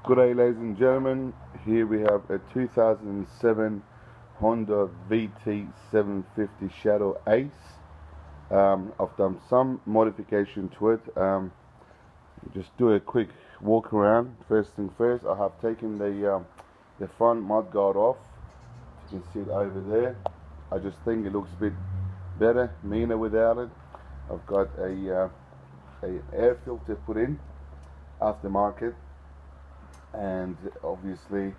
Good day, ladies and gentlemen. Here we have a 2007 Honda VT750 Shadow Ace. I've done some modification to it. Just do a quick walk around. First thing first, I have taken the front mudguard off. You can see it over there. I just think it looks a bit better, meaner without it. I've got a air filter put in, aftermarket, and obviously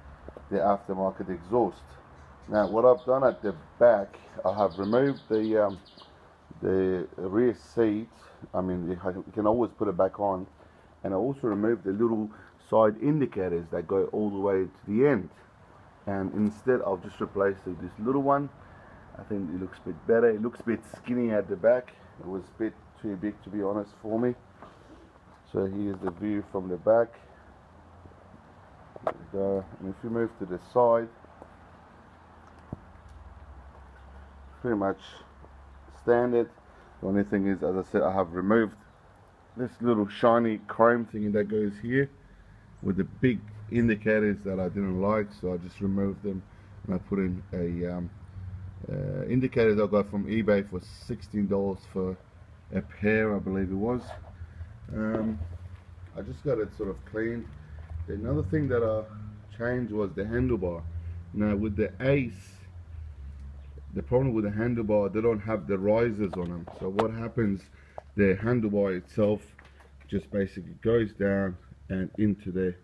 the aftermarket exhaust. Now what I've done at the back, I have removed the rear seat. I mean, you can always put it back on, and I also removed the little side indicators that go all the way to the end, and instead I've just replaced this little one. I think it looks a bit better. It looks a bit skinny at the back. It was a bit too big, to be honest, for me. So here's the view from the back. There we go. And if you move to the side, pretty much standard. The only thing is, as I said, I have removed this little shiny chrome thing that goes here with the big indicators that I didn't like, so I just removed them and I put in a indicators I got from eBay for $16 for a pair, I believe it was. I just got it sort of cleaned. Another thing that I changed was the handlebar. Now with the Ace, the problem with the handlebar, they don't have the risers on them. So what happens, the handlebar itself just basically goes down and into the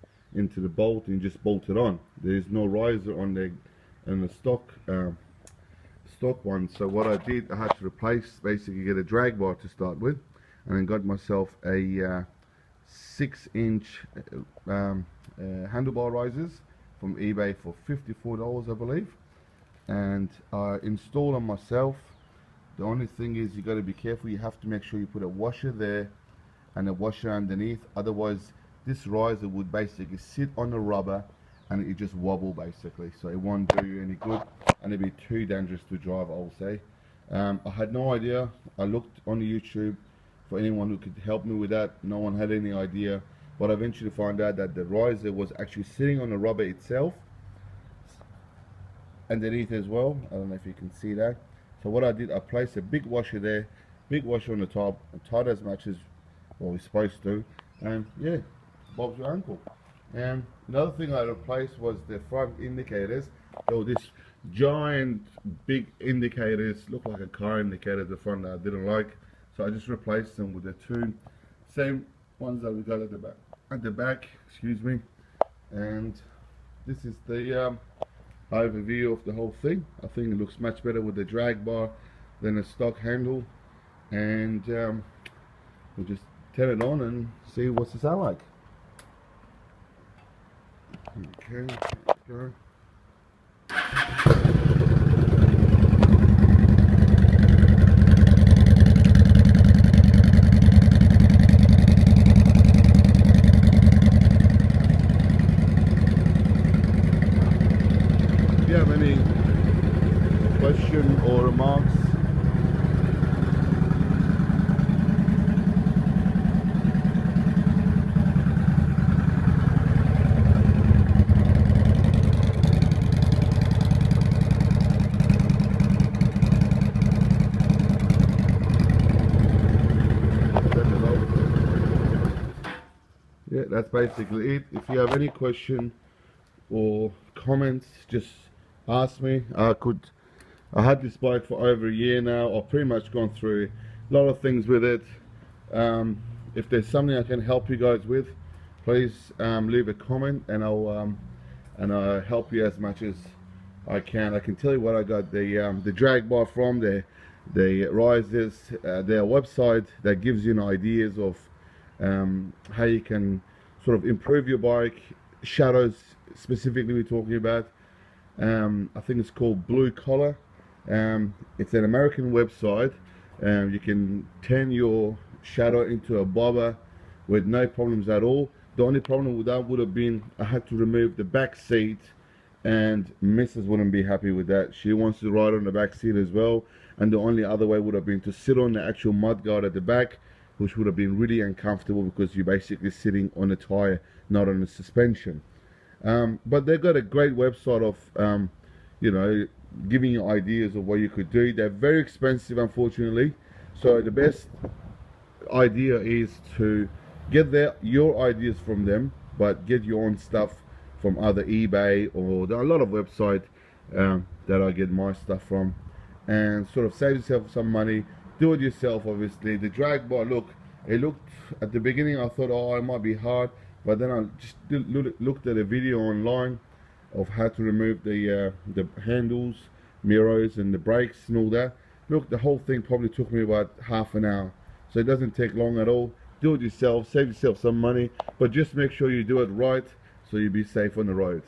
bolt, and you just bolt it on. There is no riser on the stock one. So what I did, I had to replace, basically get a drag bar to start with, and then got myself a 6-inch handlebar risers from eBay for $54, I believe, and I installed them myself. The only thing is, you got to be careful. You have to make sure you put a washer there and a washer underneath, otherwise this riser would basically sit on the rubber and it just wobble basically, so it won't do you any good and it'd be too dangerous to drive, I'll say. I had no idea. I looked on YouTube for anyone who could help me with that. No one had any idea, but I eventually found out that the riser was actually sitting on the rubber itself underneath as well. I don't know if you can see that. So what I did, I placed a big washer there, big washer on the top, and tied as much as what we're supposed to, and yeah, Bob's your uncle. And another thing I replaced was the front indicators. There were this giant big indicators, look like a car indicator at the front, that I didn't like, so I just replaced them with the two same ones that we got at the back, excuse me. And this is the overview of the whole thing. I think it looks much better with the drag bar than a stock handle, and we'll just turn it on and see what's it sound like. Okay, go. If you have any question or remarks, yeah, that's basically it. If you have any question or comments, just ask me. I had this bike for over a year now. I've pretty much gone through a lot of things with it. If there's something I can help you guys with, please leave a comment, and I'll help you as much as I can. I can tell you what I got the drag bar from, the risers, their website that gives you ideas of how you can sort of improve your bike. Shadows specifically we're talking about. I think it's called Blue Collar. It's an American website. You can turn your shadow into a bobber with no problems at all. The only problem with that would have been I had to remove the back seat, and Mrs. wouldn't be happy with that. She wants to ride on the back seat as well, and the only other way would have been to sit on the actual mudguard at the back which would have been really uncomfortable because you're basically sitting on a tire, not on a suspension. But they've got a great website of you know, giving you ideas of what you could do. They're very expensive, unfortunately, so the best idea is to get your ideas from them, but get your own stuff from either eBay, or there are a lot of websites that I get my stuff from, and sort of save yourself some money. Do it yourself, obviously. The drag bar, look, it looked at the beginning, I thought, oh, it might be hard, but then I just looked at a video online of how to remove the handles, mirrors, and the brakes and all that. Look, the whole thing probably took me about half an hour, so it doesn't take long at all. Do it yourself, save yourself some money, but just make sure you do it right so you'll be safe on the road.